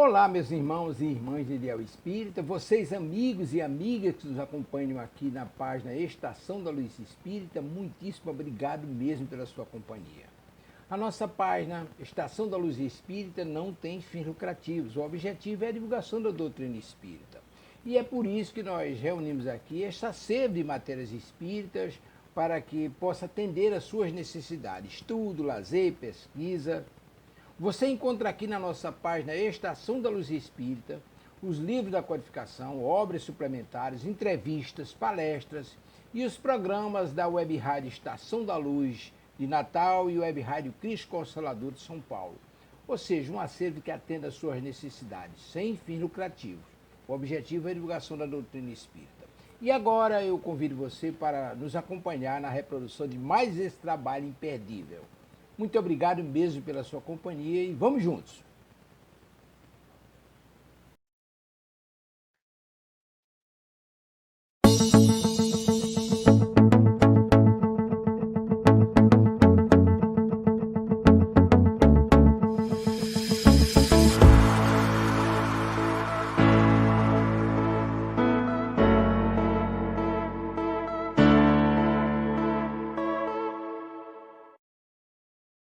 Olá, meus irmãos e irmãs de Ideal Espírita, vocês amigos e amigas que nos acompanham aqui na página Estação da Luz Espírita, muitíssimo obrigado mesmo pela sua companhia. A nossa página Estação da Luz Espírita não tem fins lucrativos, o objetivo é a divulgação da doutrina espírita. E é por isso que nós reunimos aqui esta sede de matérias espíritas para que possa atender às suas necessidades, estudo, lazer, pesquisa. Você encontra aqui na nossa página Estação da Luz Espírita os livros da codificação, obras suplementares, entrevistas, palestras e os programas da Web Rádio Estação da Luz de Natal e Web Rádio Cristo Consolador de São Paulo. Ou seja, um acervo que atenda às suas necessidades, sem fins lucrativos. O objetivo é a divulgação da doutrina espírita. E agora eu convido você para nos acompanhar na reprodução de mais esse trabalho imperdível. Muito obrigado mesmo pela sua companhia e vamos juntos.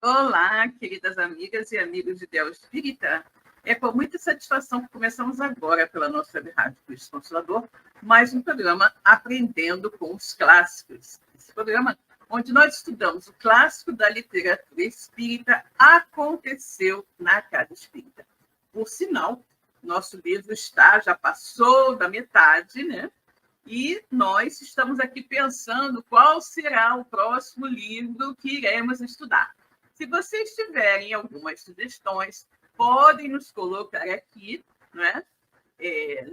Olá, queridas amigas e amigos de Ideal Espírita. É com muita satisfação que começamos agora pela nossa Web Rádio Cristo Consolador mais um programa Aprendendo com os Clássicos. Esse programa onde nós estudamos o clássico da literatura espírita Aconteceu na Casa Espírita. Por sinal, nosso livro já passou da metade, né? E nós estamos aqui pensando qual será o próximo livro que iremos estudar. Se vocês tiverem algumas sugestões, podem nos colocar aqui, né,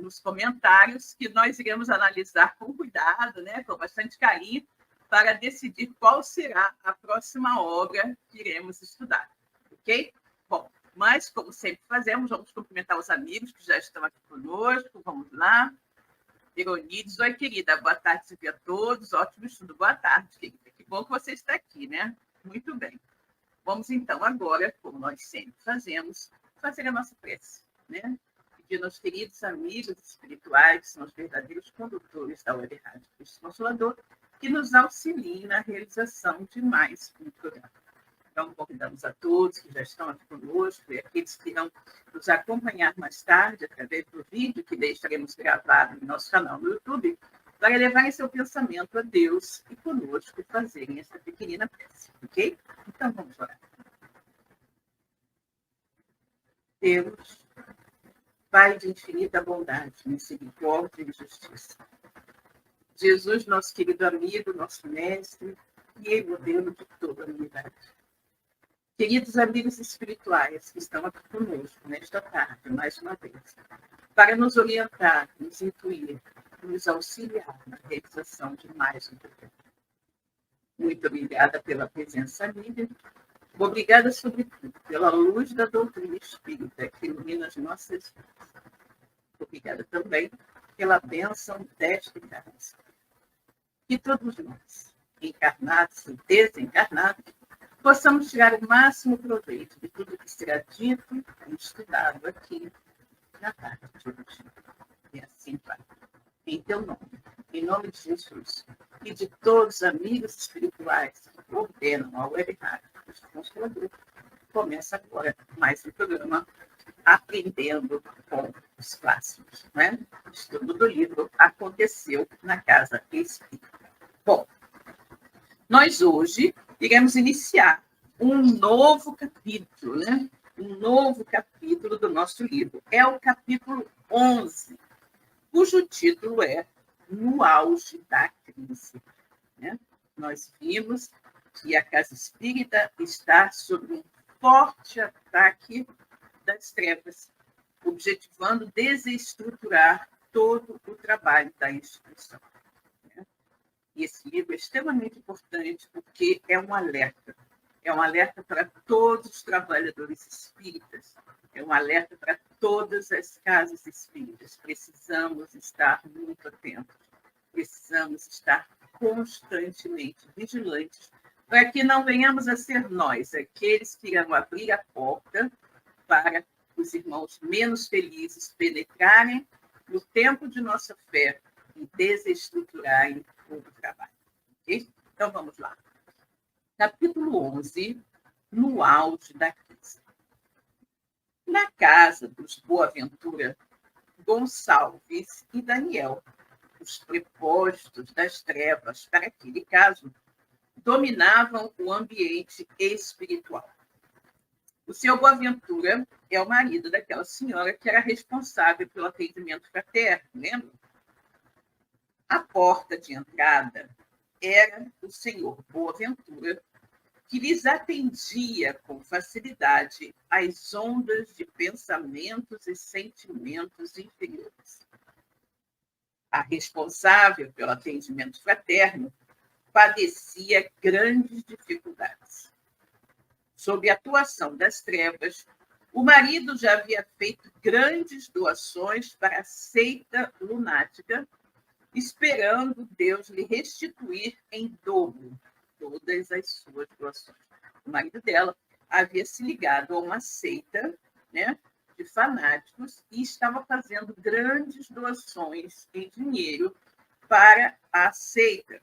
nos comentários, que nós iremos analisar com cuidado, né, com bastante carinho, para decidir qual será a próxima obra que iremos estudar. Ok? Bom, mas, como sempre fazemos, vamos cumprimentar os amigos que já estão aqui conosco. Vamos lá. Ironides, oi, querida. Boa tarde a todos. Ótimo estudo. Boa tarde, querida. Que bom que você está aqui, né? Muito bem. Vamos, então, agora, como nós sempre fazemos, fazer a nossa prece, né? Pedir aos queridos amigos espirituais, que são os verdadeiros condutores da Web Rádio Cristo Consolador, que nos auxiliem na realização de mais um programa. Então, convidamos a todos que já estão aqui conosco e aqueles que irão nos acompanhar mais tarde, através do vídeo que deixaremos gravado no nosso canal no YouTube, para levarem seu pensamento a Deus e conosco fazerem essa pequenina prece, ok? Então, vamos orar. Deus, Pai de infinita bondade, misericórdia e justiça. Jesus, nosso querido amigo, nosso mestre e modelo de toda a humanidade. Queridos amigos espirituais que estão aqui conosco nesta tarde, mais uma vez, para nos orientar, nos intuir, nos auxiliar na realização de mais um programa. Muito obrigada pela presença livre. Obrigada, sobretudo, pela luz da doutrina espírita que ilumina as nossas vidas. Obrigada também pela bênção desta encarnação. Que todos nós, encarnados e desencarnados, possamos tirar o máximo proveito de tudo que será dito e estudado aqui na tarde de hoje. E assim vai. Em teu nome, em nome de Jesus, e de todos os amigos espirituais que ordenam a Web Rádio Cristo Consolador, começa agora mais um programa Aprendendo com os Clássicos, né? Estudo do livro Aconteceu na Casa Espírita. Bom, nós hoje iremos iniciar um novo capítulo, né? Um novo capítulo do nosso livro. É o capítulo 11, cujo título é No Auge da Crise. Né? Nós vimos que a Casa Espírita está sob um forte ataque das trevas, objetivando desestruturar todo o trabalho da instituição. Né? E esse livro é extremamente importante porque é um alerta para todos os trabalhadores espíritas, é um alerta para todas as casas espíritas. Precisamos estar muito atentos, precisamos estar constantemente vigilantes para que não venhamos a ser nós, aqueles que irão abrir a porta para os irmãos menos felizes penetrarem no tempo de nossa fé e desestruturarem todo o trabalho. Okay? Então, vamos lá. Capítulo 11, no auge da crise. Na casa dos Boaventura, Gonçalves e Daniel, os prepostos das trevas para aquele caso, dominavam o ambiente espiritual. O seu Boaventura é o marido daquela senhora que era responsável pelo atendimento fraterno, lembra? A porta de entrada era o senhor Boaventura, que lhes atendia com facilidade às ondas de pensamentos e sentimentos inferiores. A responsável pelo atendimento fraterno padecia grandes dificuldades. Sob a atuação das trevas, o marido já havia feito grandes doações para a seita lunática, esperando Deus lhe restituir em dobro todas as suas doações. O marido dela havia se ligado a uma seita, né, de fanáticos e estava fazendo grandes doações em dinheiro para a seita.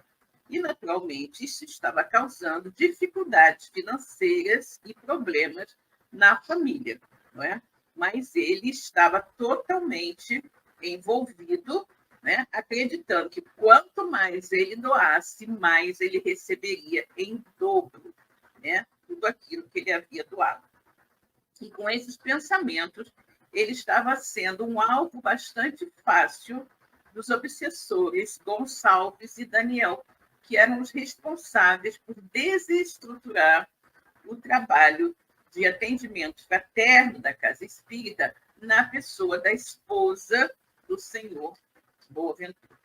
E, naturalmente, isso estava causando dificuldades financeiras e problemas na família, não é? Mas ele estava totalmente envolvido, né, acreditando que quanto mais ele doasse, mais ele receberia em dobro, né, tudo aquilo que ele havia doado. E com esses pensamentos, ele estava sendo um alvo bastante fácil dos obsessores Gonçalves e Daniel, que eram os responsáveis por desestruturar o trabalho de atendimento fraterno da Casa Espírita na pessoa da esposa do senhor Boaventura.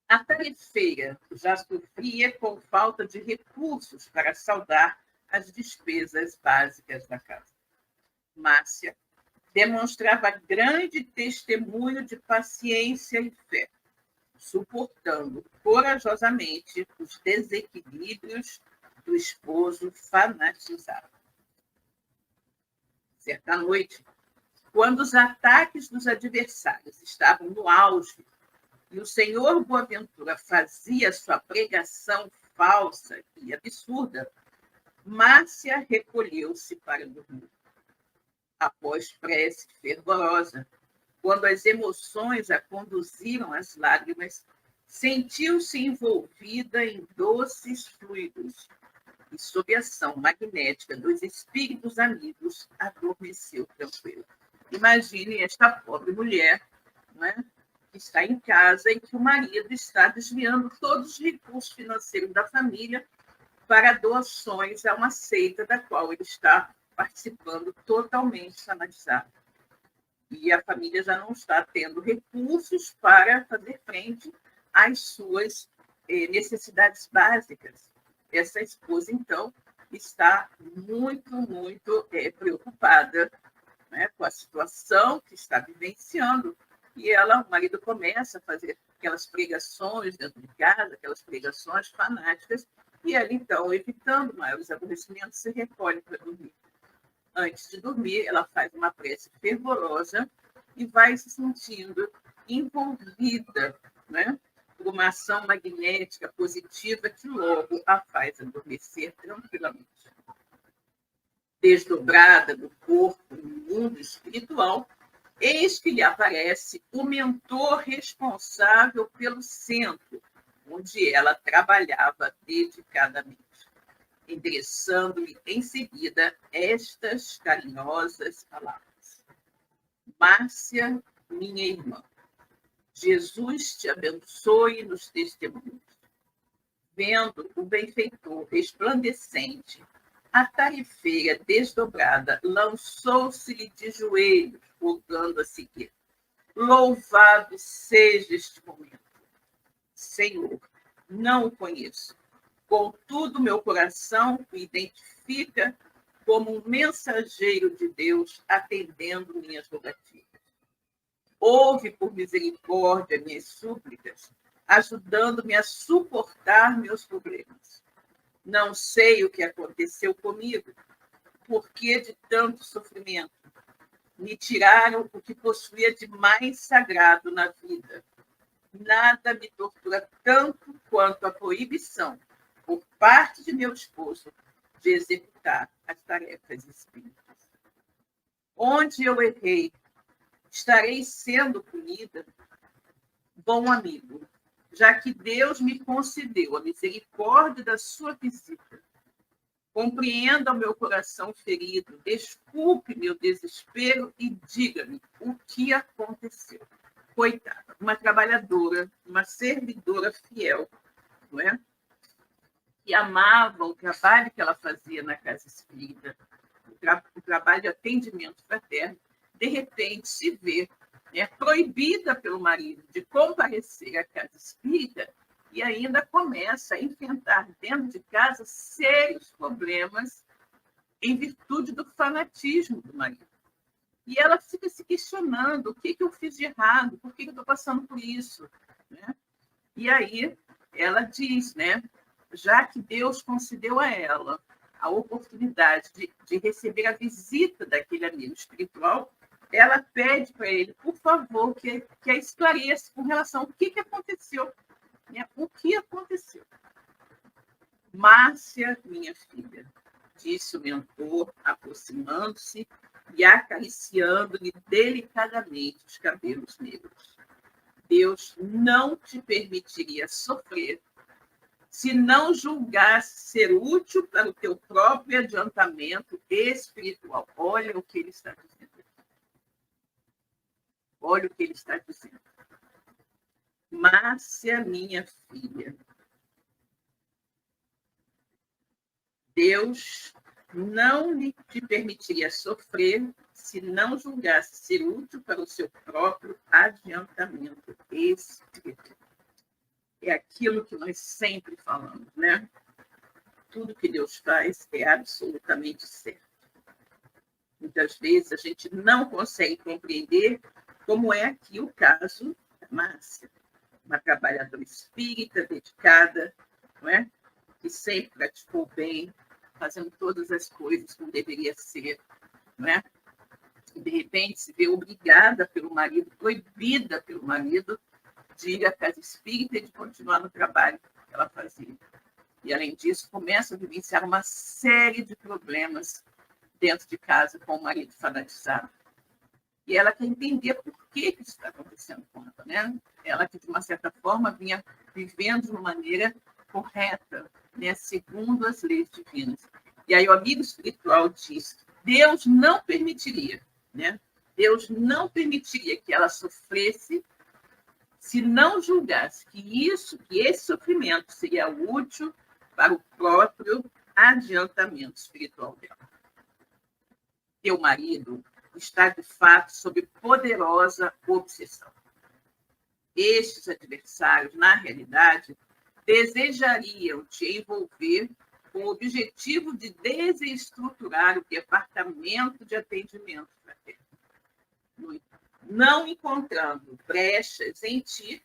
A tarefeira já sofria com falta de recursos para saldar as despesas básicas da casa. Márcia demonstrava grande testemunho de paciência e fé, suportando corajosamente os desequilíbrios do esposo fanatizado. Certa noite, quando os ataques dos adversários estavam no auge e o senhor Boaventura fazia sua pregação falsa e absurda, Márcia recolheu-se para dormir. Após prece fervorosa, quando as emoções a conduziram às lágrimas, sentiu-se envolvida em doces fluidos e, sob a ação magnética dos espíritos amigos, adormeceu tranquila. Imagine esta pobre mulher, não é, que está em casa e que o marido está desviando todos os recursos financeiros da família para doações a uma seita da qual ele está participando totalmente fanatizado. E a família já não está tendo recursos para fazer frente às suas necessidades básicas. Essa esposa, então, está muito preocupada, né, com a situação que está vivenciando. E o marido começa a fazer aquelas pregações dentro de casa, aquelas pregações fanáticas, e ela, então, evitando maiores aborrecimentos, se recolhe para dormir. Antes de dormir, ela faz uma prece fervorosa e vai se sentindo envolvida, né, por uma ação magnética positiva que logo a faz adormecer tranquilamente. Desdobrada do corpo no mundo espiritual, eis que lhe aparece o mentor responsável pelo centro, onde ela trabalhava dedicadamente, endereçando-lhe em seguida estas carinhosas palavras: Márcia, minha irmã, Jesus te abençoe nos testemunhos. Vendo o benfeitor resplandecente, a tarefeira desdobrada lançou-se-lhe de joelhos, rogando a seguir: Louvado seja este momento. Senhor, não o conheço. Contudo, meu coração o identifica como um mensageiro de Deus atendendo minhas rogativas. Ouve por misericórdia minhas súplicas, ajudando-me a suportar meus problemas. Não sei o que aconteceu comigo, porquê de tanto sofrimento. Me tiraram o que possuía de mais sagrado na vida. Nada me tortura tanto quanto a proibição, por parte de meu esposo, de executar as tarefas espíritas. Onde eu errei, estarei sendo punida? Bom amigo, já que Deus me concedeu a misericórdia da sua visita, compreenda o meu coração ferido, desculpe meu desespero e diga-me o que aconteceu. Coitada, uma trabalhadora, uma servidora fiel, não é? Que amava o trabalho que ela fazia na casa espírita, o trabalho de atendimento fraterno, de repente se vê, né, proibida pelo marido de comparecer à casa espírita e ainda começa a enfrentar dentro de casa sérios problemas em virtude do fanatismo do marido. E ela fica se questionando o que eu fiz de errado, por que eu estou passando por isso, né? E aí ela diz, né, já que Deus concedeu a ela a oportunidade de receber a visita daquele amigo espiritual, ela pede para ele, por favor, que a esclareça com relação ao que aconteceu. Né? O que aconteceu? Márcia, minha filha, disse o mentor, aproximando-se e acariciando-lhe delicadamente os cabelos negros. Deus não te permitiria sofrer se não julgasse ser útil para o teu próprio adiantamento espiritual. Olha o que ele está dizendo. Olha o que ele está dizendo. Márcia, minha filha, Deus não lhe te permitiria sofrer se não julgasse ser útil para o seu próprio adiantamento espiritual. É aquilo que nós sempre falamos, né? Tudo que Deus faz é absolutamente certo. Muitas vezes a gente não consegue compreender como é aqui o caso da Márcia, uma trabalhadora espírita, dedicada, não é? Que sempre praticou bem, fazendo todas as coisas como deveria ser, não é? E, de repente, se vê obrigada pelo marido, proibida pelo marido, de ir à casa espírita e de continuar no trabalho que ela fazia. E, além disso, começa a vivenciar uma série de problemas dentro de casa com o marido fanatizado. E ela quer entender por que isso está acontecendo com ela, né? Ela que, de uma certa forma, vinha vivendo de uma maneira correta, né? Segundo as leis divinas. E aí o amigo espiritual diz que Deus não permitiria, né? Deus não permitiria que ela sofresse se não julgasse que esse sofrimento seria útil para o próprio adiantamento espiritual dela. Teu marido está, de fato, sob poderosa obsessão. Estes adversários, na realidade, desejariam te envolver com o objetivo de desestruturar o departamento de atendimento fraterno. Não encontrando brechas em ti,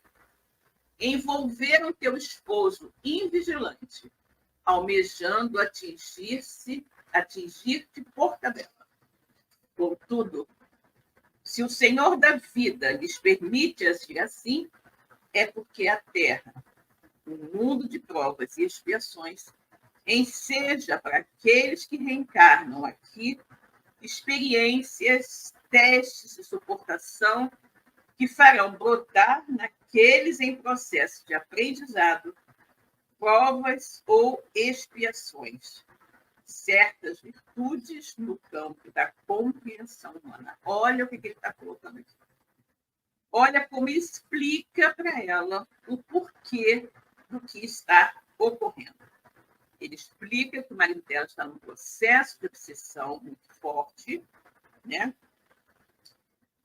envolveram teu esposo invigilante, almejando atingir-te por tabela. Contudo, se o Senhor da vida lhes permite agir assim, é porque a terra, um mundo de provas e expiações, enseja para aqueles que reencarnam aqui experiências, testes de suportação que farão brotar naqueles em processo de aprendizado provas ou expiações, certas virtudes no campo da compreensão humana. Olha o que ele está colocando aqui. Olha como explica para ela o porquê do que está ocorrendo. Ele explica que o marido dela está num processo de obsessão muito forte, né?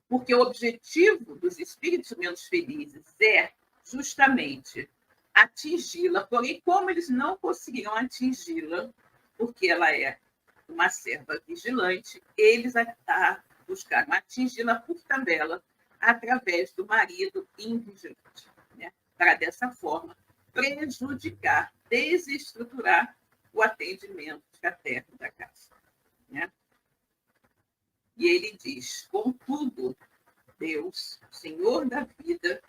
Porque o objetivo dos espíritos menos felizes é justamente atingi-la, porém, como eles não conseguiram atingi-la, porque ela é uma serva vigilante, eles buscaram atingi-la por tabela através do marido invigilante, né? Para, dessa forma, prejudicar, desestruturar o atendimento fraterno da casa. né? E ele diz: contudo, Deus, Senhor da vida,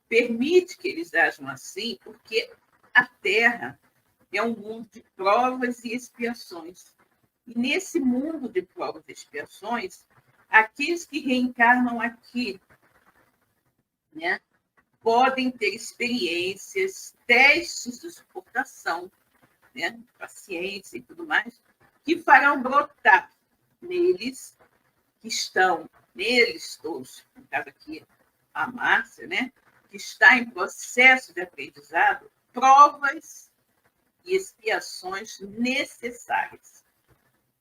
permite que eles ajam assim, porque a terra é um mundo de provas e expiações. E nesse mundo de provas e expiações, aqueles que reencarnam aqui, né, podem ter experiências, testes de suportação, né, paciência e tudo mais, que farão brotar neles, que estão neles todos, no caso aqui a Márcia, né, que está em processo de aprendizado, provas e expiações necessárias,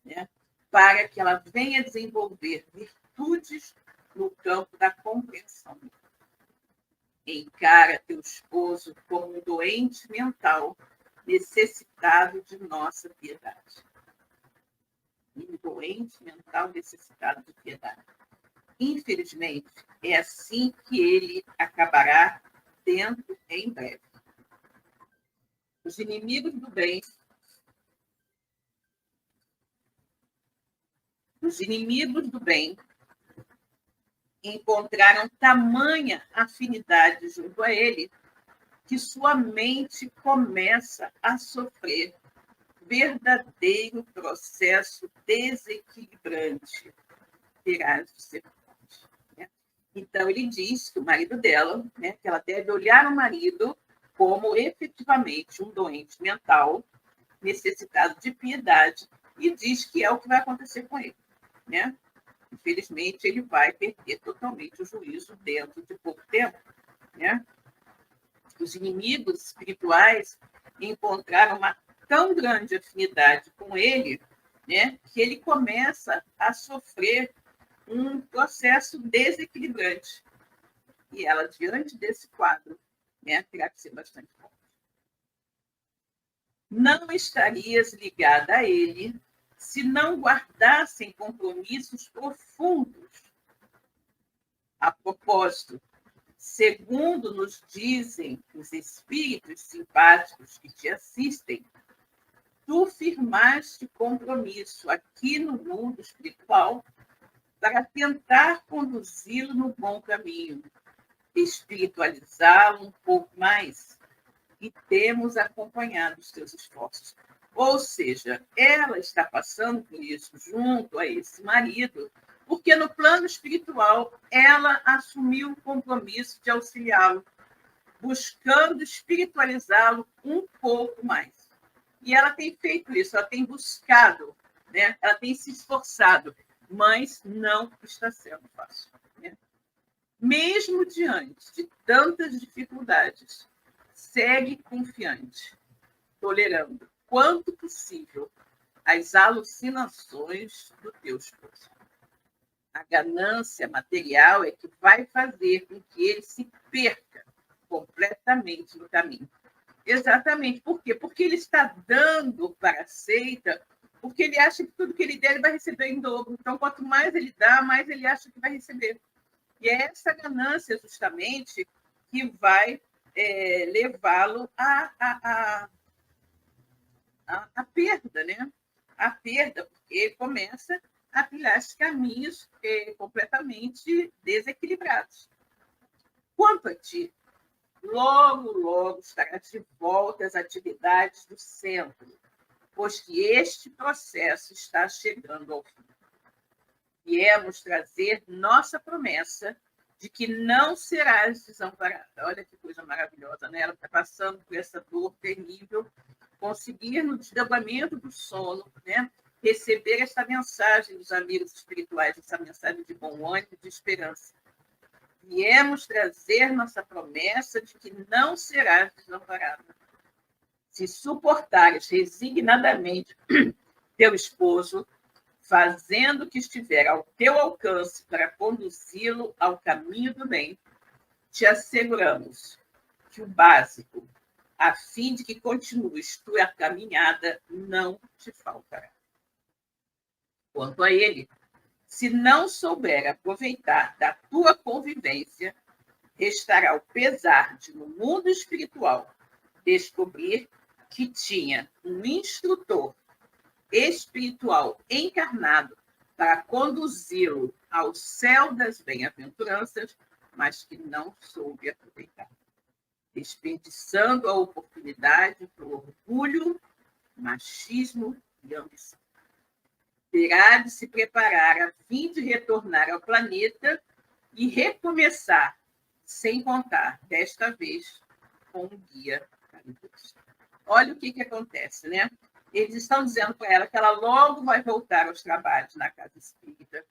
né, para que ela venha desenvolver virtudes no campo da compreensão. Encara teu esposo como um doente mental necessitado de nossa piedade. Um doente mental necessitado de piedade. Infelizmente, é assim que ele acabará dentro em breve. Os inimigos do bem, encontraram tamanha afinidade junto a ele que sua mente começa a sofrer verdadeiro processo desequilibrante. Terás de ser forte, né? Então, ele diz que o marido dela, né, que ela deve olhar o marido como efetivamente um doente mental, necessitado de piedade, e diz que é o que vai acontecer com ele, né? Infelizmente, ele vai perder totalmente o juízo dentro de pouco tempo, né? Os inimigos espirituais encontraram uma tão grande afinidade com ele, né, que ele começa a sofrer um processo desequilibrante. E ela, diante desse quadro, né, terá que ser bastante forte. Não estarias ligada a ele se não guardassem compromissos profundos. A propósito, segundo nos dizem os espíritos simpáticos que te assistem, tu firmaste compromisso aqui no mundo espiritual para tentar conduzi-lo no bom caminho, espiritualizá-lo um pouco mais, e temos acompanhado os teus esforços. Ou seja, ela está passando por isso junto a esse marido, porque no plano espiritual ela assumiu o compromisso de auxiliá-lo, buscando espiritualizá-lo um pouco mais. E ela tem feito isso, ela tem buscado, né? Ela tem se esforçado, mas não está sendo fácil, né? Mesmo diante de tantas dificuldades, segue confiante, tolerando, quanto possível, as alucinações do teu esposo. A ganância material é que vai fazer com que ele se perca completamente no caminho. Exatamente. Por quê? Porque ele está dando para a seita, porque ele acha que tudo que ele der, ele vai receber em dobro. Então, quanto mais ele dá, mais ele acha que vai receber. E é essa ganância, justamente, que vai levá-lo à perda, né? A perda, porque ele começa a trilhar esses caminhos completamente desequilibrados. Quanto a ti, logo, logo estarás de volta às atividades do centro, pois que este processo está chegando ao fim. Viemos trazer nossa promessa de que não serás desamparada. Olha que coisa maravilhosa, né? Ela está passando por essa dor terrível, conseguir no desdobramento do sono, né, receber esta mensagem dos amigos espirituais, essa mensagem de bom ânimo, de esperança. Viemos trazer nossa promessa de que não serás desamparada. Se suportares resignadamente teu esposo, fazendo o que estiver ao teu alcance para conduzi-lo ao caminho do bem, te asseguramos que o básico, a fim de que continues tua caminhada, não te faltará. Quanto a ele, se não souber aproveitar da tua convivência, restará o pesar de, no mundo espiritual, descobrir que tinha um instrutor espiritual encarnado para conduzi-lo ao céu das bem-aventuranças, mas que não soube aproveitar, desperdiçando a oportunidade por orgulho, machismo e ambição. Terá de se preparar a fim de retornar ao planeta e recomeçar, sem contar, desta vez, com um guia caridoso. Olha o que acontece, né? Eles estão dizendo para ela que ela logo vai voltar aos trabalhos na casa espírita,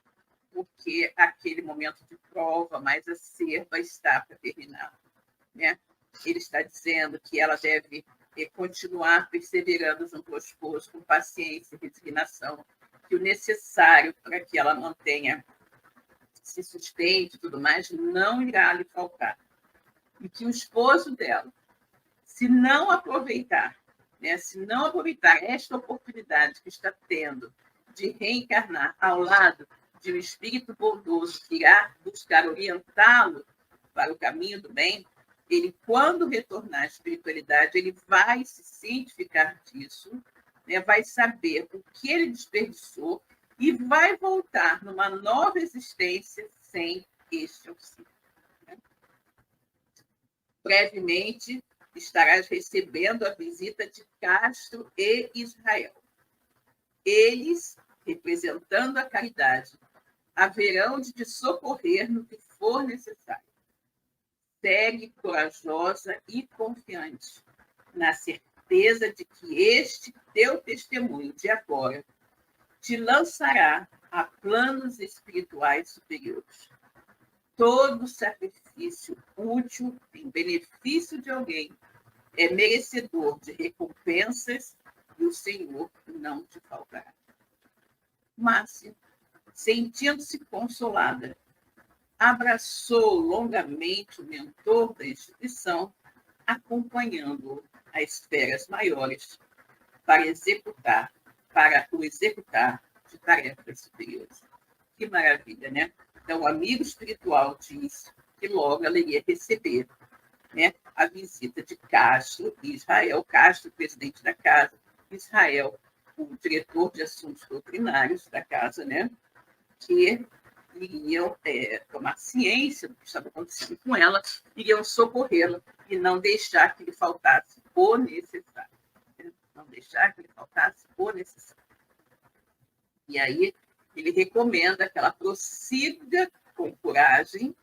porque aquele momento de prova mais acerba está para terminar, né? Ele está dizendo que ela deve continuar perseverando junto ao esposo com paciência e resignação, que o necessário para que ela mantenha, se sustente e tudo mais, não irá lhe faltar. E que o esposo dela, se não aproveitar, né, se não aproveitar esta oportunidade que está tendo de reencarnar ao lado de um espírito bondoso que irá buscar orientá-lo para o caminho do bem, ele, quando retornar à espiritualidade, ele vai se cientificar disso, né, vai saber o que ele desperdiçou e vai voltar numa nova existência sem este auxílio. Né? Brevemente, estarás recebendo a visita de Castro e Israel. Eles, representando a caridade, haverão de te socorrer no que for necessário. Segue corajosa e confiante, na certeza de que este teu testemunho de agora te lançará a planos espirituais superiores. Todo sacrifício útil em benefício de alguém é merecedor de recompensas e o Senhor não te faltará. Márcia, sentindo-se consolada, abraçou longamente o mentor da instituição, acompanhando-o a esferas maiores para o executar de tarefas superiores. Que maravilha, né? Então, o amigo espiritual diz que logo ela iria receber, né, a visita de Castro e Israel. Castro, presidente da casa, Israel, o diretor de assuntos doutrinários da casa, né, que iriam tomar ciência do que estava acontecendo com ela, iriam socorrê-la e não deixar que lhe faltasse o necessário. Né? Não deixar que lhe faltasse o necessário. E aí ele recomenda que ela prossiga com coragem,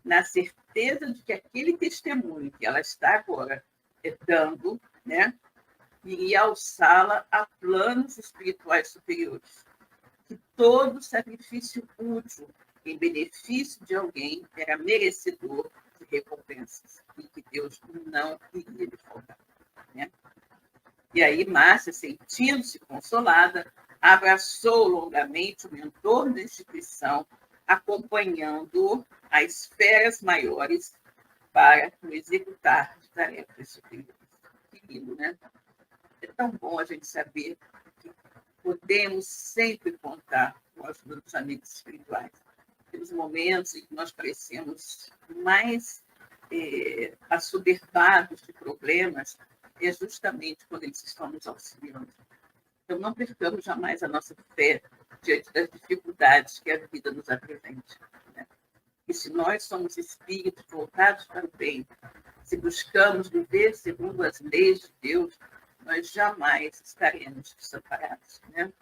na certeza de que aquele testemunho que ela está agora dando, né, iria alçá-la a planos espirituais superiores. Que todo sacrifício útil em benefício de alguém era merecedor de recompensas e que Deus não iria lhe faltar. Né? E aí, Márcia, sentindo-se consolada, abraçou longamente o mentor da instituição, acompanhando-o a esferas maiores para o executar de tarefas superiores. Que lindo, né? É tão bom a gente saber que podemos sempre contar com a ajuda dos amigos espirituais. Temos momentos em que nós parecemos mais assoberbados de problemas, é justamente quando eles estão nos auxiliando. Então, não percamos jamais a nossa fé diante das dificuldades que a vida nos apresenta. Né? E se nós somos espíritos voltados para o bem, se buscamos viver segundo as leis de Deus, nós jamais estaremos desamparados. Né?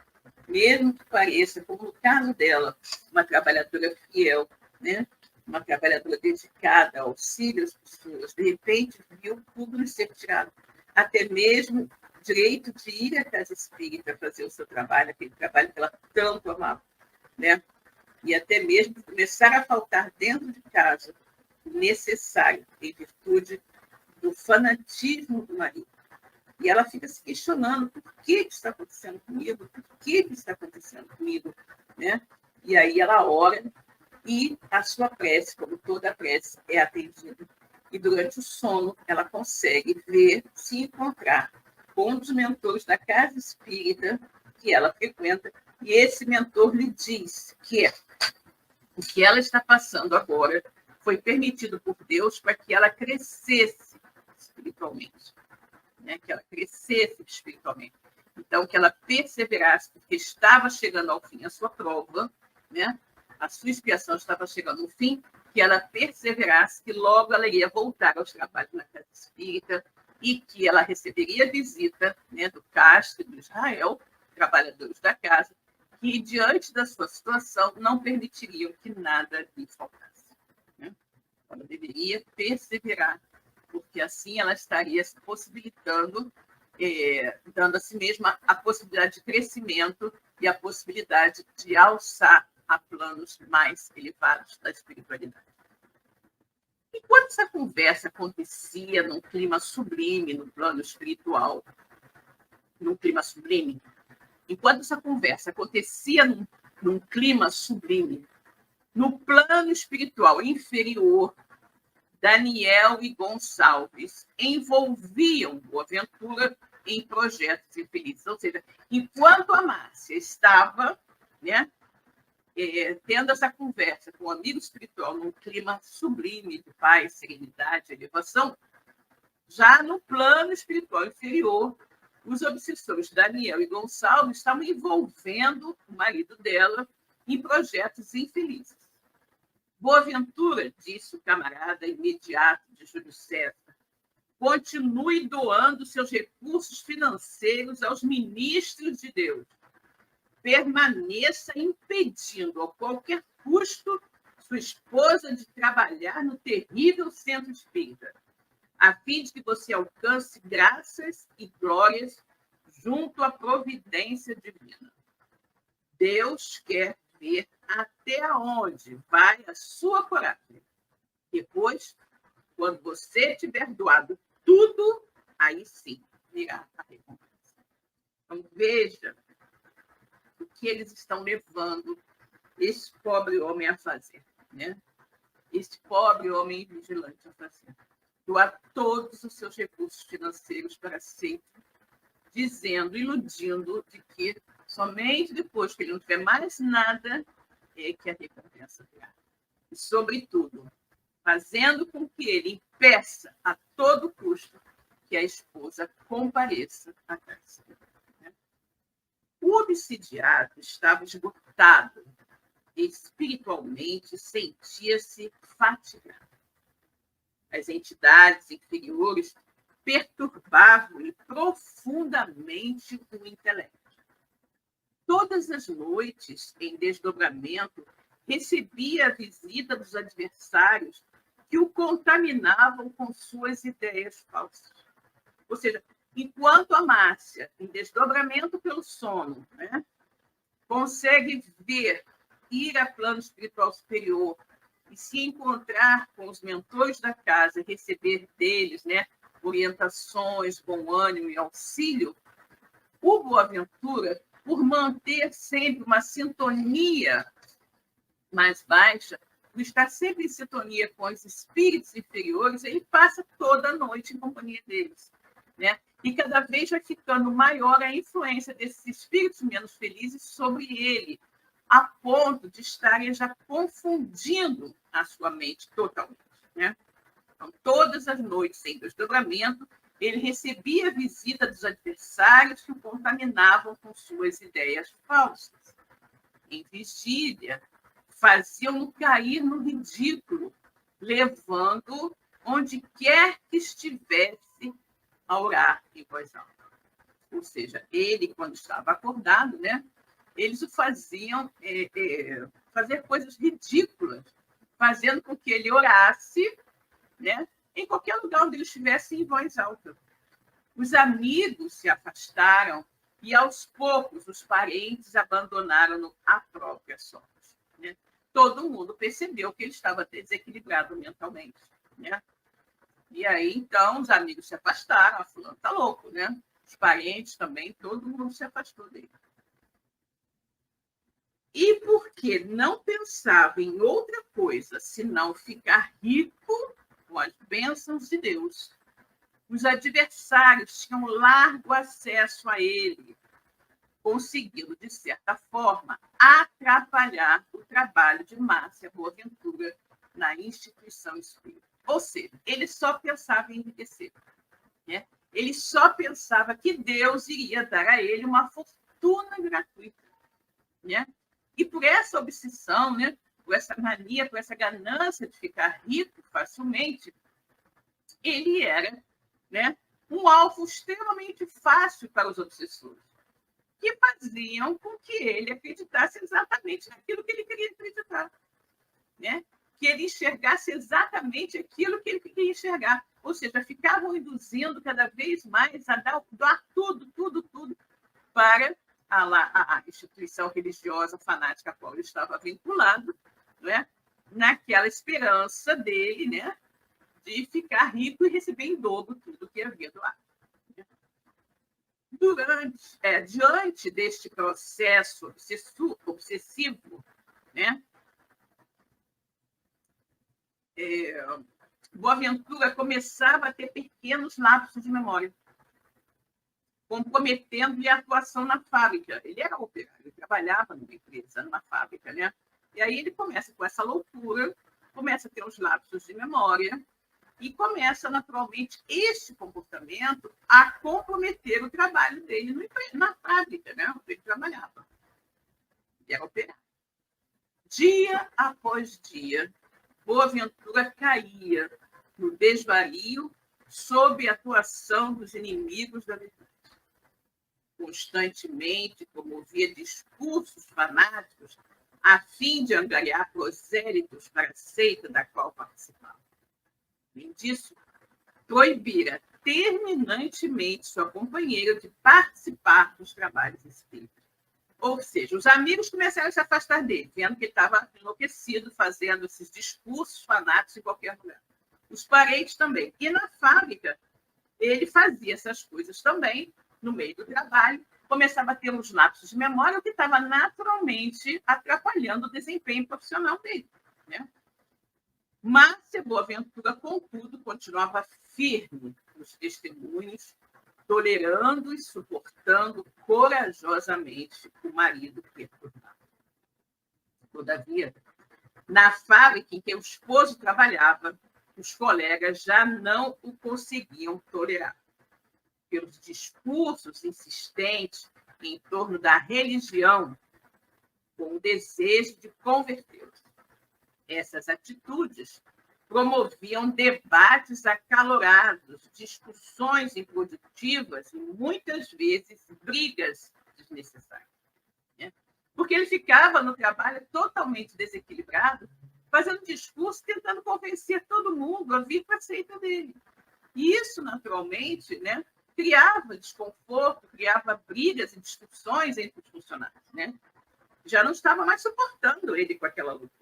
Mesmo que pareça, como no caso dela, uma trabalhadora fiel, né? Uma trabalhadora dedicada ao auxílio às pessoas, de repente viu tudo lhe ser tirado. Até mesmo o direito de ir à casa espírita fazer o seu trabalho, aquele trabalho que ela tanto amava. Né? E até mesmo começar a faltar dentro de casa o necessário, em virtude do fanatismo do marido. E ela fica se questionando por que está acontecendo comigo, por que está acontecendo comigo. Né? E aí ela ora e a sua prece, como toda prece, é atendida. E durante o sono ela consegue ver, se encontrar com um dos mentores da casa espírita que ela frequenta, e esse mentor lhe diz que o que ela está passando agora foi permitido por Deus para que ela crescesse espiritualmente. Né? Que ela crescesse espiritualmente. Então, que ela perseverasse, porque estava chegando ao fim a sua prova, né? A sua expiação estava chegando ao fim, que ela perseverasse, que logo ela iria voltar aos trabalhos na casa espírita e que ela receberia visita, né, do Castro, do Israel, trabalhadores da casa, que, diante da sua situação, não permitiriam que nada lhe faltasse. Né? Ela deveria perseverar, porque assim ela estaria se possibilitando, dando a si mesma a possibilidade de crescimento e a possibilidade de alçar a planos mais elevados da espiritualidade. Enquanto essa conversa acontecia num clima sublime, no plano espiritual, num clima sublime, enquanto essa conversa acontecia num clima sublime, no plano espiritual inferior, Daniel e Gonçalves envolviam Boaventura em projetos infelizes. Ou seja, enquanto a Márcia estava, né, tendo essa conversa com o amigo espiritual num clima sublime de paz, serenidade, elevação, já no plano espiritual inferior, os obsessores Daniel e Gonçalves estavam envolvendo o marido dela em projetos infelizes. Boaventura, disse o camarada imediato de Júlio César, continue doando seus recursos financeiros aos ministros de Deus. Permaneça impedindo, a qualquer custo, sua esposa de trabalhar no terrível centro espírita, a fim de que você alcance graças e glórias junto à providência divina. Deus quer ver até onde vai a sua coragem. Depois, quando você tiver doado tudo, aí sim virá a recompensa. Então, veja o que eles estão levando esse pobre homem a fazer, né? Este pobre homem vigilante a fazer. Doar todos os seus recursos financeiros para sempre, dizendo, iludindo de que somente depois que ele não tiver mais nada é que a recompensa virá. E, sobretudo, fazendo com que ele impeça a todo custo que a esposa compareça à casa. O obsidiado estava esgotado, espiritualmente sentia-se fatigado. As entidades inferiores perturbavam-lhe profundamente o intelecto. Todas as noites, em desdobramento, recebia a visita dos adversários que o contaminavam com suas ideias falsas. Ou seja, enquanto a Márcia, em desdobramento pelo sono, né, consegue ver, ir a plano espiritual superior e se encontrar com os mentores da casa, receber deles, né, orientações, bom ânimo e auxílio, o Boaventura, por manter sempre uma sintonia mais baixa, por estar sempre em sintonia com os espíritos inferiores, ele passa toda a noite em companhia deles, né? E cada vez vai ficando maior a influência desses espíritos menos felizes sobre ele, a ponto de estarem já confundindo a sua mente totalmente, né? Então, todas as noites, em desdobramento, ele recebia a visita dos adversários que o contaminavam com suas ideias falsas. Em vigília, faziam-no cair no ridículo, levando onde quer que estivesse a orar em voz alta. Ou seja, ele, quando estava acordado, né, eles o faziam fazer coisas ridículas, fazendo com que ele orasse, né, em qualquer lugar onde ele estivesse em voz alta. Os amigos se afastaram e, aos poucos, os parentes abandonaram-no à própria sorte. Né? Todo mundo percebeu que ele estava desequilibrado mentalmente. Né? E aí, então, os amigos se afastaram. A fulano está louco, né? Os parentes também, todo mundo se afastou dele. E porque não pensava em outra coisa senão ficar rico com as bênçãos de Deus, os adversários tinham largo acesso a ele, conseguindo, de certa forma, atrapalhar o trabalho de Márcia Boaventura na instituição espírita. Ou seja, ele só pensava em enriquecer. Né? Ele só pensava que Deus iria dar a ele uma fortuna gratuita, né? E por essa obsessão, né, por essa mania, por essa ganância de ficar rico facilmente, ele era, né, um alvo extremamente fácil para os obsessores, que faziam com que ele acreditasse exatamente naquilo que ele queria acreditar, né? Que ele enxergasse exatamente aquilo que ele queria enxergar. Ou seja, ficavam induzindo cada vez mais a dar tudo para a instituição religiosa fanática a qual ele estava vinculado, né? Naquela esperança dele, né, de ficar rico e receber em dobro tudo que havia doado. Diante deste processo obsessivo, né, Boaventura começava a ter pequenos lapsos de memória, comprometendo-lhe a atuação na fábrica. Ele era operário, ele trabalhava numa empresa, numa fábrica, né? E aí ele começa com essa loucura, começa a ter uns lapsos de memória e começa, naturalmente, este comportamento a comprometer o trabalho dele na fábrica, né? Onde ele trabalhava. Ele era operário. Dia após dia, Boaventura caía no desvario sob a atuação dos inimigos da verdade. Constantemente promovia discursos fanáticos a fim de angariar prosélitos para a seita da qual participava. Além disso, proibira terminantemente sua companheira de participar dos trabalhos espíritas. Ou seja, os amigos começaram a se afastar dele, vendo que ele estava enlouquecido, fazendo esses discursos fanáticos em qualquer lugar. Os parentes também. E na fábrica, ele fazia essas coisas também, no meio do trabalho, começava a ter uns lapsos de memória, o que estava naturalmente atrapalhando o desempenho profissional dele, né? Márcia Boaventura, contudo, continuava firme nos testemunhos, tolerando e suportando corajosamente o marido perturbado. Todavia, na fábrica em que o esposo trabalhava, os colegas já não o conseguiam tolerar. Pelos discursos insistentes em torno da religião, com o desejo de convertê-los. Essas atitudes promoviam debates acalorados, discussões improdutivas e, muitas vezes, brigas desnecessárias. Né? Porque ele ficava no trabalho totalmente desequilibrado, fazendo discurso, tentando convencer todo mundo a vir para a seita dele. E isso, naturalmente, né, criava desconforto, criava brigas e discussões entre os funcionários. Né? Já não estava mais suportando ele com aquela luta.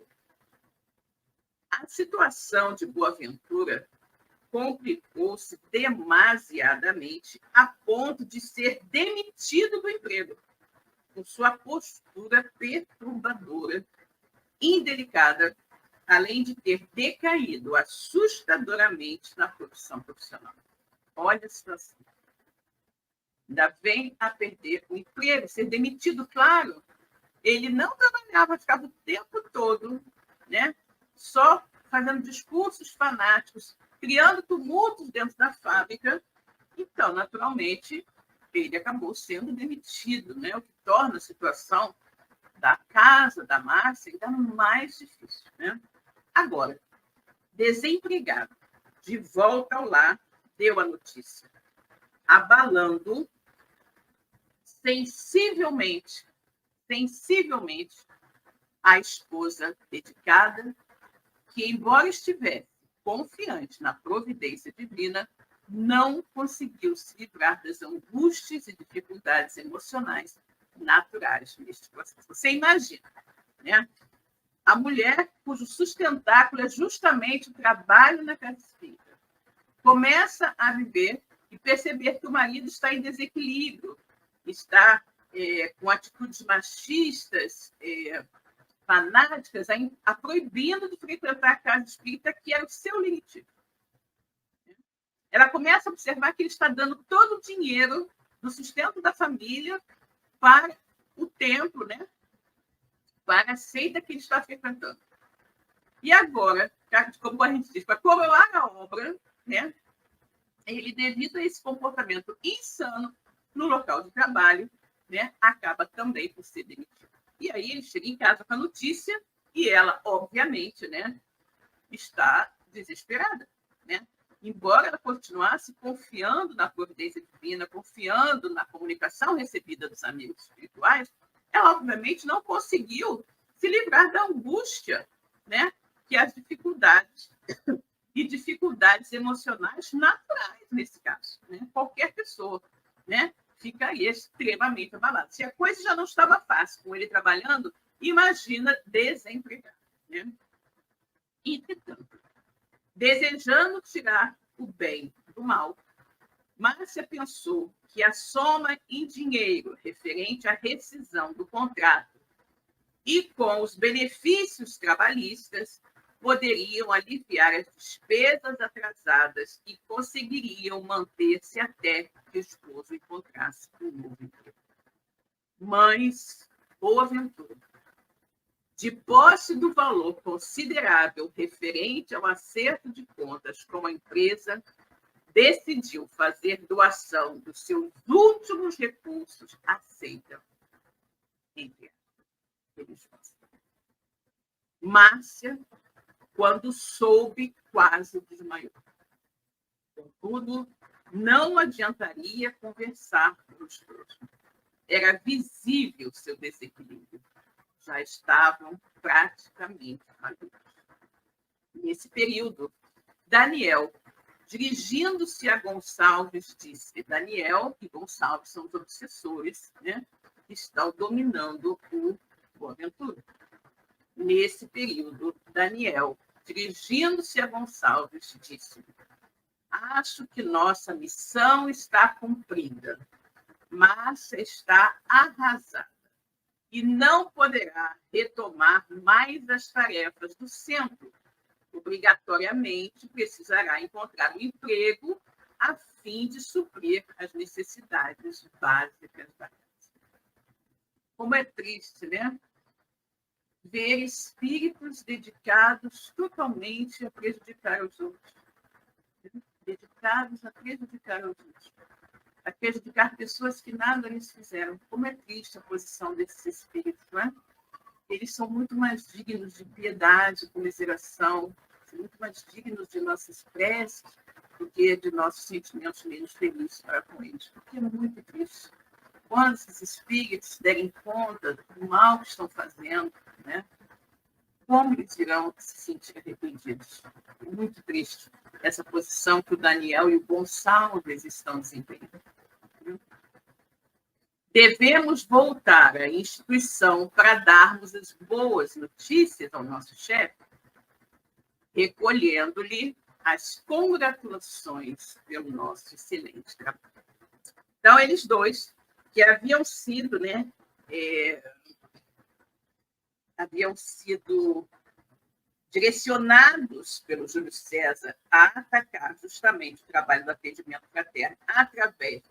A situação de Boaventura complicou-se demasiadamente a ponto de ser demitido do emprego, com sua postura perturbadora, indelicada, além de ter decaído assustadoramente na produção profissional. Olha a situação. Ainda vem a perder o emprego, ser demitido, claro. Ele não trabalhava, ficava o tempo todo, né, só fazendo discursos fanáticos, criando tumultos dentro da fábrica. Então, naturalmente, ele acabou sendo demitido, né? O que torna a situação da casa da Márcia ainda mais difícil. Né? Agora, desempregado, de volta ao lar, deu a notícia, abalando sensivelmente a esposa dedicada, que, embora estivesse confiante na providência divina, não conseguiu se livrar das angústias e dificuldades emocionais naturais neste processo. Você imagina, né? A mulher cujo sustentáculo é justamente o trabalho na casa espírita começa a viver e perceber que o marido está em desequilíbrio, está com atitudes machistas, fanáticas, a proibindo de frequentar a casa espírita, que era o seu limite. Ela começa a observar que ele está dando todo o dinheiro do sustento da família para o templo, né? Para a seita que ele está frequentando. E agora, como a gente diz, para coroar a obra, né? ele, devido a esse comportamento insano no local de trabalho, né, acaba também por ser demitido. E aí ele chega em casa com a notícia e ela, obviamente, né, está desesperada, né? Embora ela continuasse confiando na providência divina, confiando na comunicação recebida dos amigos espirituais, ela, obviamente, não conseguiu se livrar da angústia, né, que as dificuldades e dificuldades emocionais naturais nesse caso, né? Qualquer pessoa, né, ficaria extremamente abalada. Se a coisa já não estava fácil com ele trabalhando, imagina desempregado, né? Entretanto, desejando tirar o bem do mal, Márcia pensou que a soma em dinheiro referente à rescisão do contrato e com os benefícios trabalhistas poderiam aliviar as despesas atrasadas e conseguiriam manter-se até que o esposo encontrasse um novo emprego. Mas, Boaventura, de posse do valor considerável referente ao acerto de contas com a empresa, decidiu fazer doação dos seus últimos recursos à seita religiosa. Márcia, quando soube, quase desmaiou. Contudo, não adiantaria conversar com os dois. Era visível seu desequilíbrio. Já estavam praticamente maduros. Nesse período, Daniel, dirigindo-se a Gonçalves, disse: Daniel e Gonçalves são os obsessores, né, que estão dominando o Boaventura. Nesse período, Daniel, dirigindo-se a Gonçalves, disse: acho que nossa missão está cumprida, mas está arrasada e não poderá retomar mais as tarefas do centro. Obrigatoriamente precisará encontrar um emprego a fim de suprir as necessidades básicas da casa. Como é triste, né? Ver espíritos dedicados totalmente a prejudicar os outros. Dedicados a prejudicar os outros. A prejudicar pessoas que nada lhes fizeram. Como é triste a posição desses espíritos, não é? Eles são muito mais dignos de piedade, comiseração, são muito mais dignos de nossas preces do que de nossos sentimentos menos felizes para com eles. Porque é muito triste. Quando esses espíritos derem conta do mal que estão fazendo, né, como eles irão se sentir arrependidos? É muito triste essa posição que o Daniel e o Gonçalves estão desempenhando. Devemos voltar à instituição para darmos as boas notícias ao nosso chefe, recolhendo-lhe as congratulações pelo nosso excelente trabalho. Então, eles dois, que haviam sido, né, direcionados pelo Júlio César a atacar justamente o trabalho do atendimento fraterno através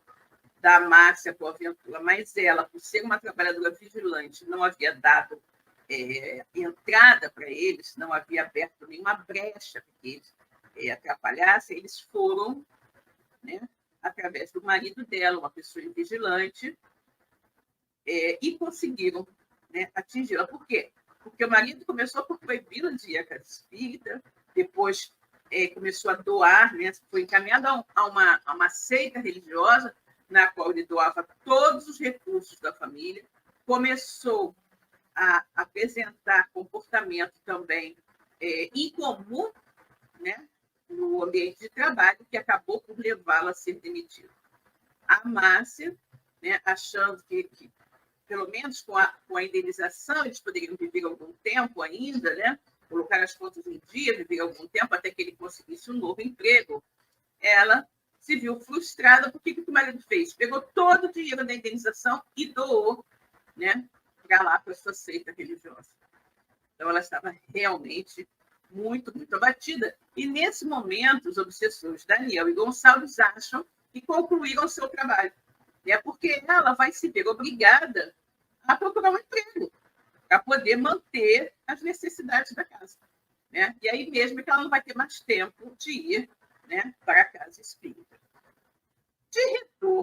da Márcia Boaventura, mas ela, por ser uma trabalhadora vigilante, não havia dado entrada para eles, não havia aberto nenhuma brecha para que eles atrapalhassem, eles foram, né, através do marido dela, uma pessoa vigilante, e conseguiram, né, atingi-la. Por quê? Porque o marido começou por proibi-la de ir à casa espírita, depois começou a doar, né, foi encaminhado a uma seita religiosa, na qual ele doava todos os recursos da família, começou a apresentar comportamento também incomum, né, no ambiente de trabalho, que acabou por levá-la a ser demitida. A Márcia, né, achando que pelo menos com a indenização, eles poderiam viver algum tempo ainda, né, colocar as contas em dia, viver algum tempo até que ele conseguisse um novo emprego, ela se viu frustrada. Porque o que o marido fez? Pegou todo o dinheiro da indenização e doou, né, para lá, para a sua seita religiosa. Então, ela estava realmente muito, muito abatida. E, nesse momento, os obsessores Daniel e Gonçalves acham que concluíram o seu trabalho. Porque ela vai se ver obrigada a procurar um emprego para poder manter as necessidades da casa. Né? E aí mesmo que ela não vai ter mais tempo de ir, né, para a casa espírita.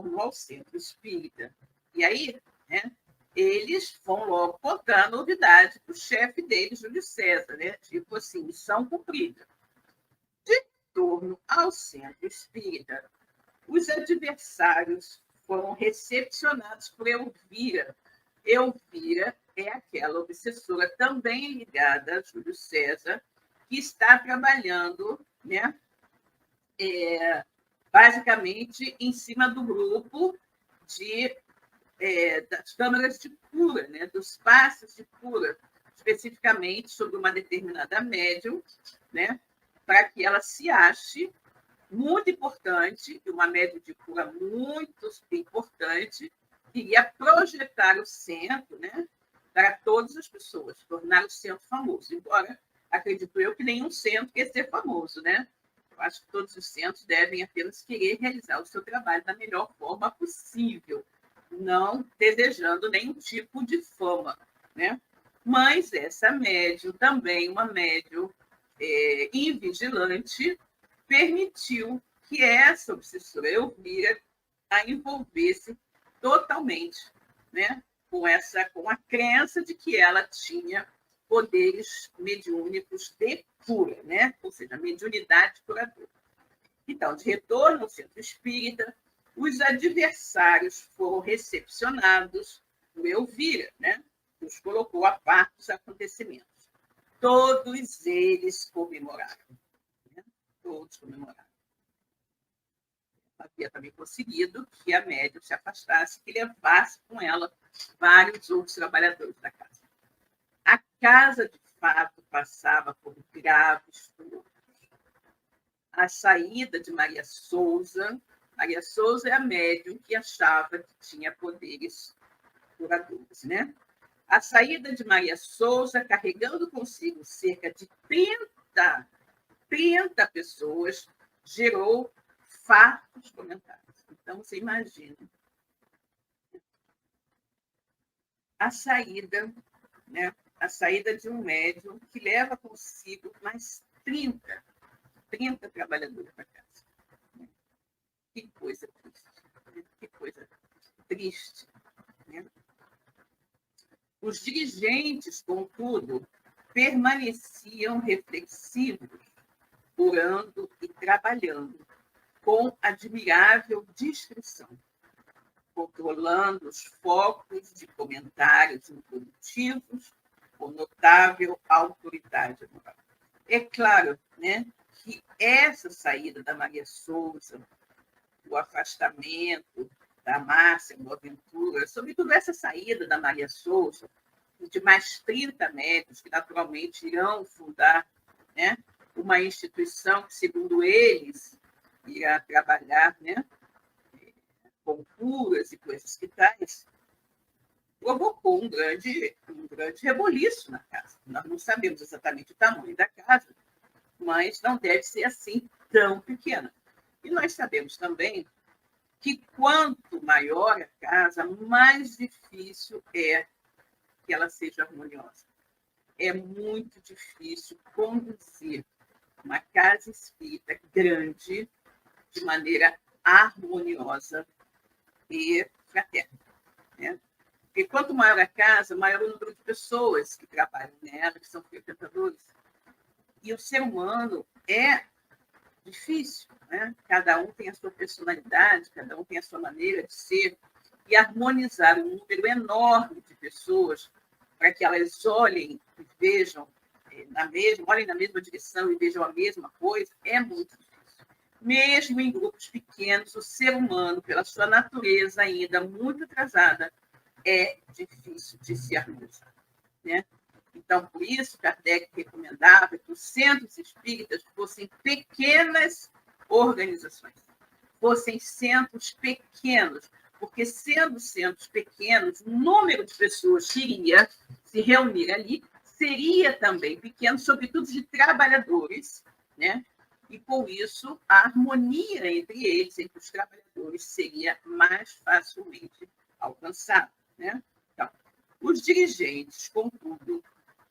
retorno ao centro espírita. E aí, né, eles vão logo contar a novidade para o chefe deles, Júlio César, né? Tipo assim, missão cumprida. De retorno ao centro espírita, os adversários foram recepcionados por Elvira. Elvira é aquela obsessora também ligada a Júlio César, que está trabalhando, né, basicamente em cima do grupo das câmaras de cura, né, dos passos de cura, especificamente sobre uma determinada médium, né, para que ela se ache muito importante, uma médium de cura muito importante, queria projetar o centro, né, para todas as pessoas, tornar o centro famoso. Embora, acredito eu, que nenhum centro quer ser famoso, né? Eu acho que todos os centros devem apenas querer realizar o seu trabalho da melhor forma possível, não desejando nenhum tipo de fama, né? Mas essa médium, também uma médium invigilante, permitiu que essa obsessora Elvira a envolvesse totalmente, né, com a crença de que ela tinha poderes mediúnicos de cura, né, ou seja, mediunidade curadora. Então, de retorno ao centro espírita, os adversários foram recepcionados por Elvira, né, que os colocou a par dos acontecimentos. Todos eles comemoraram. Né? Todos comemoraram. Havia também conseguido que a médium se afastasse e que levasse com ela vários outros trabalhadores da casa. A casa, de fato, passava por graves furores. A saída de Maria Souza é a médium que achava que tinha poderes curadores, né? A saída de Maria Souza, carregando consigo cerca de 30 pessoas, gerou fartos comentários. Então, você imagina a saída, né? A saída de um médium que leva consigo mais 30 trabalhadores para casa. Que coisa triste. Né? Que coisa triste. Né? Os dirigentes, contudo, permaneciam reflexivos, orando e trabalhando com admirável discrição, controlando os focos de comentários improdutivos com notável autoridade moral. É claro, né, que essa saída da Maria Souza, o afastamento da Márcia Boaventura, sobretudo essa saída da Maria Souza, e de mais 30 médicos que naturalmente irão fundar, né, uma instituição que, segundo eles, irá trabalhar, né, com curas e coisas que tais, provocou um grande reboliço na casa. Nós não sabemos exatamente o tamanho da casa, mas não deve ser assim tão pequena. E nós sabemos também que quanto maior a casa, mais difícil é que ela seja harmoniosa. É muito difícil conduzir uma casa espírita grande de maneira harmoniosa e fraterna. Né? Porque quanto maior a casa, maior o número de pessoas que trabalham nela, que são frequentadores. E o ser humano é difícil, né? Cada um tem a sua personalidade, cada um tem a sua maneira de ser, e harmonizar um número enorme de pessoas para que elas olhem e vejam olhem na mesma direção e vejam a mesma coisa, é muito difícil. Mesmo em grupos pequenos, o ser humano, pela sua natureza ainda muito atrasada, é difícil de se harmonizar, né? Então, por isso, Kardec recomendava que os centros espíritas fossem pequenas organizações, fossem centros pequenos, porque, sendo centros pequenos, o número de pessoas que iria se reunir ali seria também pequeno, sobretudo de trabalhadores, né? E, com isso, a harmonia entre eles, entre os trabalhadores, seria mais facilmente alcançada, né? Então, os dirigentes, contudo,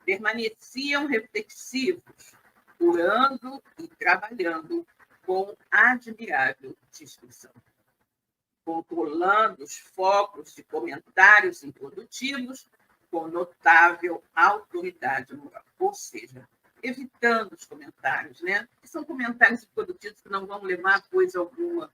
permaneciam reflexivos, orando e trabalhando com admirável discrição, controlando os focos de comentários improdutivos com notável autoridade moral. Ou seja, evitando os comentários, né? Que são comentários improdutivos que não vão levar a coisa alguma.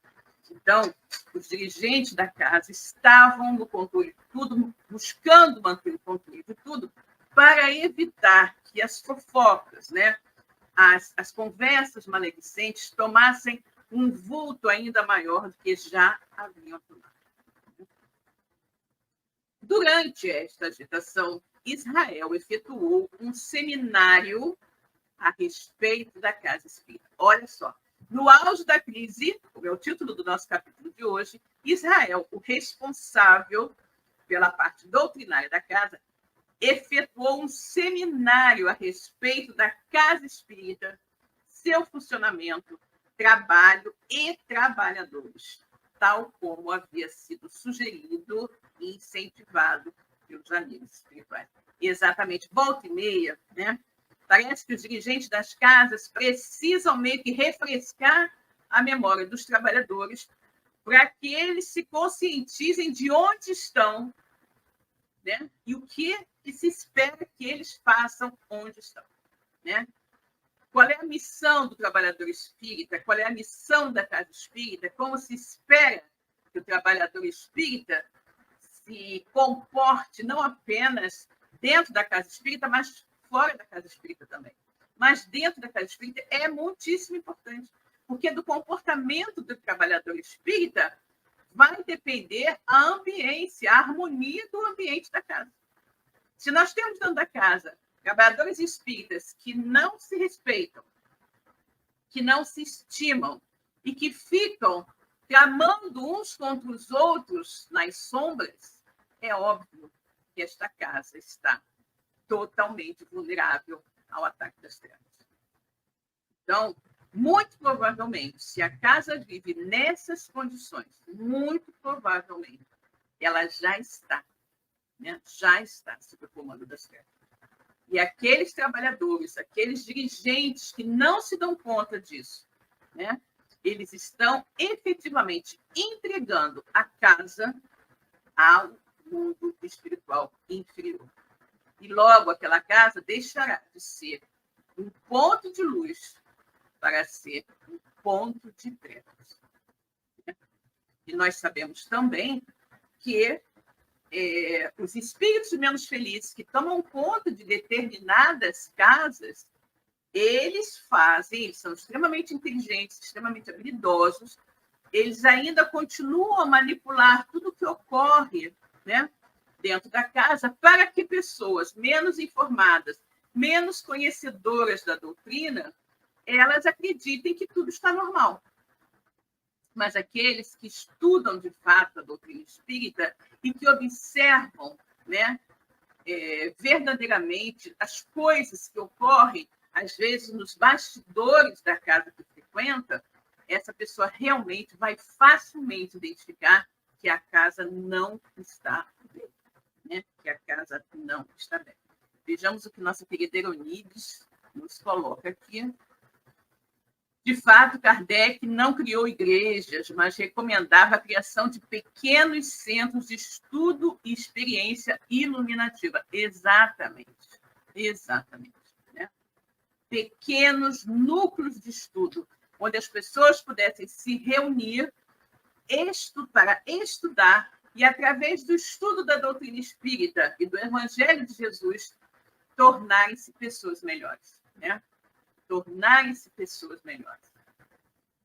Então, os dirigentes da casa estavam no controle de tudo, buscando manter o controle de tudo, para evitar que as fofocas, né, as conversas maledicentes tomassem um vulto ainda maior do que já haviam tomado. Durante esta agitação, Israel efetuou um seminário a respeito da casa espírita. Olha só, no auge da crise, como é o título do nosso capítulo de hoje, Israel, o responsável pela parte doutrinária da casa, efetuou um seminário a respeito da casa espírita, seu funcionamento, trabalho e trabalhadores, tal como havia sido sugerido e incentivado pelos amigos espirituais. Exatamente, volta e meia, né? Parece que os dirigentes das casas precisam meio que refrescar a memória dos trabalhadores para que eles se conscientizem de onde estão, né? E o que se espera que eles façam onde estão, né? Qual é a missão do trabalhador espírita? Qual é a missão da casa espírita? Como se espera que o trabalhador espírita se comporte não apenas dentro da casa espírita, mas fora da casa espírita também. Mas dentro da casa espírita é muitíssimo importante, porque do comportamento do trabalhador espírita vai depender a ambiência, a harmonia do ambiente da casa. Se nós temos dentro da casa trabalhadores espíritas que não se respeitam, que não se estimam e que ficam tramando uns contra os outros nas sombras, é óbvio que esta casa está totalmente vulnerável ao ataque das trevas. Então, muito provavelmente, se a casa vive nessas condições, muito provavelmente, ela já está sob o comando das trevas. E aqueles trabalhadores, aqueles dirigentes que não se dão conta disso, né, eles estão efetivamente entregando a casa ao mundo espiritual inferior. E logo aquela casa deixará de ser um ponto de luz para ser um ponto de trevas. E nós sabemos também que os espíritos menos felizes que tomam conta de determinadas casas, eles são extremamente inteligentes, extremamente habilidosos, eles ainda continuam a manipular tudo o que ocorre, né, dentro da casa para que pessoas menos informadas, menos conhecedoras da doutrina, elas acreditem que tudo está normal. Mas aqueles que estudam de fato a doutrina espírita e que observam, né, verdadeiramente as coisas que ocorrem, às vezes, nos bastidores da casa que frequenta, essa pessoa realmente vai facilmente identificar que a casa não está bem, né? Que a casa não está bem. Vejamos o que nossa querida Euronides nos coloca aqui. De fato, Kardec não criou igrejas, mas recomendava a criação de pequenos centros de estudo e experiência iluminativa. Exatamente. Né? Pequenos núcleos de estudo, onde as pessoas pudessem se reunir para estudar e, através do estudo da doutrina espírita e do Evangelho de Jesus, tornarem-se pessoas melhores, né? Tornarem-se pessoas melhores.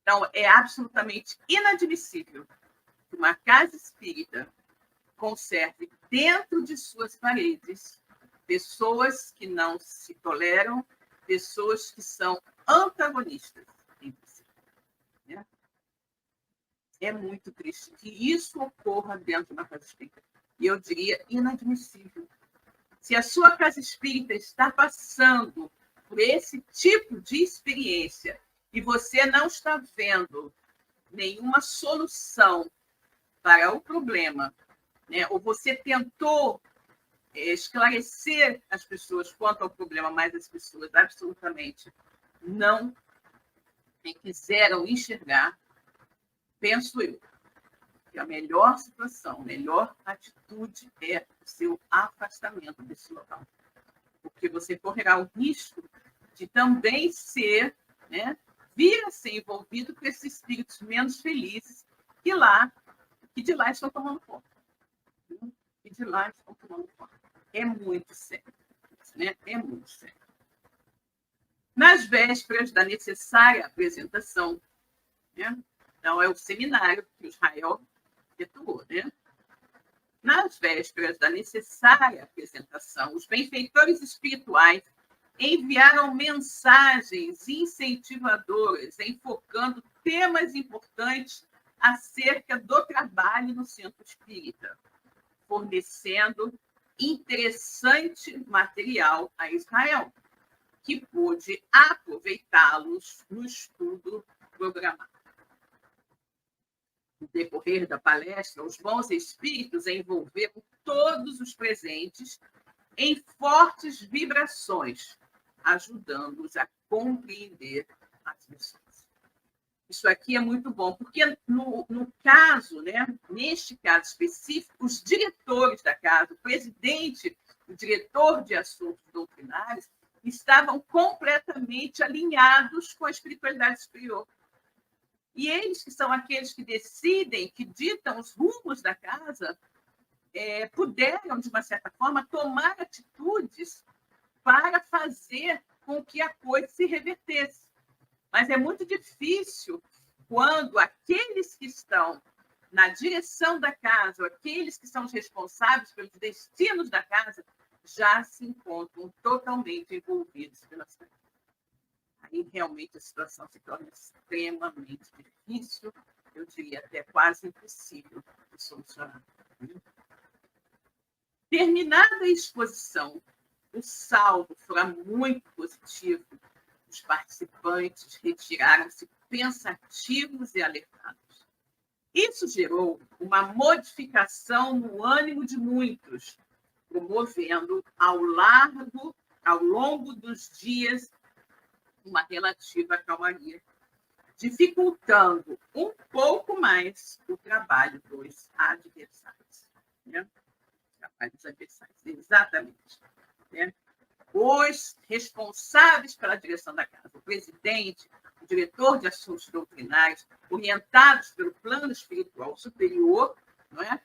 Então, é absolutamente inadmissível que uma casa espírita conserve dentro de suas paredes pessoas que não se toleram, pessoas que são antagonistas entre si. Né? É muito triste que isso ocorra dentro de uma casa espírita. E eu diria inadmissível. Se a sua casa espírita está passando por esse tipo de experiência e você não está vendo nenhuma solução para o problema, né? Ou você tentou esclarecer as pessoas quanto ao problema, mas as pessoas absolutamente não quiseram enxergar, penso eu, que a melhor situação, a melhor atitude é o seu afastamento desse local. Porque você correrá o risco de também ser, né, vir a ser envolvido com esses espíritos menos felizes que de lá estão tomando conta. Que de lá estão tomando conta. É muito sério. Né? É muito sério. Nas vésperas da necessária apresentação, né? Então, é o seminário que Israel efetuou, né? Nas vésperas da necessária apresentação, os benfeitores espirituais enviaram mensagens incentivadoras, enfocando temas importantes acerca do trabalho no centro espírita, fornecendo interessante material a Israel, que pôde aproveitá-los no estudo programado. No decorrer da palestra, os bons espíritos envolveram todos os presentes em fortes vibrações, ajudando-os a compreender as lições. Isso aqui é muito bom, porque no caso, né, neste caso específico, os diretores da casa, o presidente, o diretor de assuntos doutrinários, estavam completamente alinhados com a espiritualidade superior. E eles, que são aqueles que decidem, que ditam os rumos da casa, puderam, de uma certa forma, tomar atitudes para fazer com que a coisa se revertesse. Mas é muito difícil quando aqueles que estão na direção da casa, aqueles que são os responsáveis pelos destinos da casa, já se encontram totalmente envolvidos pela situação. Aí realmente a situação se torna extremamente difícil, eu diria até quase impossível de solucionar. Terminada a exposição, o saldo foi muito positivo. Os participantes retiraram-se pensativos e alertados. Isso gerou uma modificação no ânimo de muitos, promovendo ao longo dos dias, uma relativa calmaria, dificultando um pouco mais o trabalho dos adversários. Né? Trabalho dos adversários, exatamente. Né? Os responsáveis pela direção da casa, o presidente, o diretor de assuntos doutrinários, orientados pelo plano espiritual superior, não é?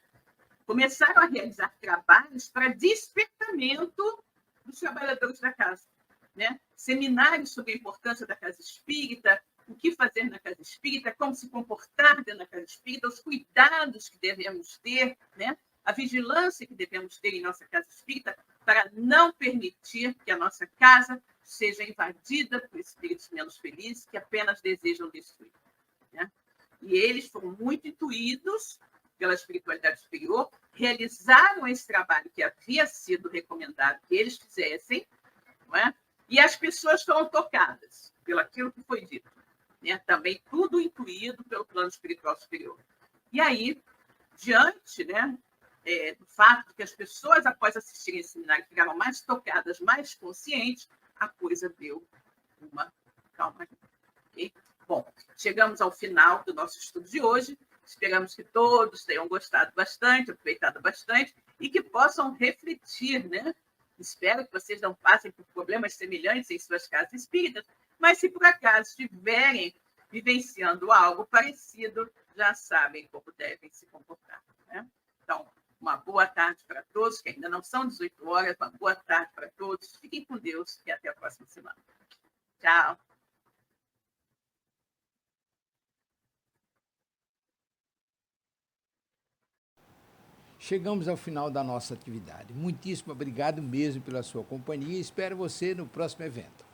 Começaram a realizar trabalhos para despertamento dos trabalhadores da casa. Né? Seminários sobre a importância da casa espírita, o que fazer na casa espírita, como se comportar dentro da casa espírita, os cuidados que devemos ter, né? A vigilância que devemos ter em nossa casa espírita para não permitir que a nossa casa seja invadida por espíritos menos felizes que apenas desejam destruir. Né? E eles foram muito intuídos pela espiritualidade superior, realizaram esse trabalho que havia sido recomendado que eles fizessem, não é? E as pessoas foram tocadas pelo aquilo que foi dito. Né? Também tudo intuído pelo plano espiritual superior. E aí, diante, né, do fato de que as pessoas, após assistirem esse seminário, ficaram mais tocadas, mais conscientes, a coisa deu uma calma. Okay? Bom, chegamos ao final do nosso estudo de hoje. Esperamos que todos tenham gostado bastante, aproveitado bastante e que possam refletir, né? Espero que vocês não passem por problemas semelhantes em suas casas espíritas, mas se por acaso estiverem vivenciando algo parecido, já sabem como devem se comportar. Né? Então, uma boa tarde para todos, que ainda não são 18 horas, uma boa tarde para todos. Fiquem com Deus e até a próxima semana. Tchau. Chegamos ao final da nossa atividade. Muitíssimo obrigado mesmo pela sua companhia e espero você no próximo evento.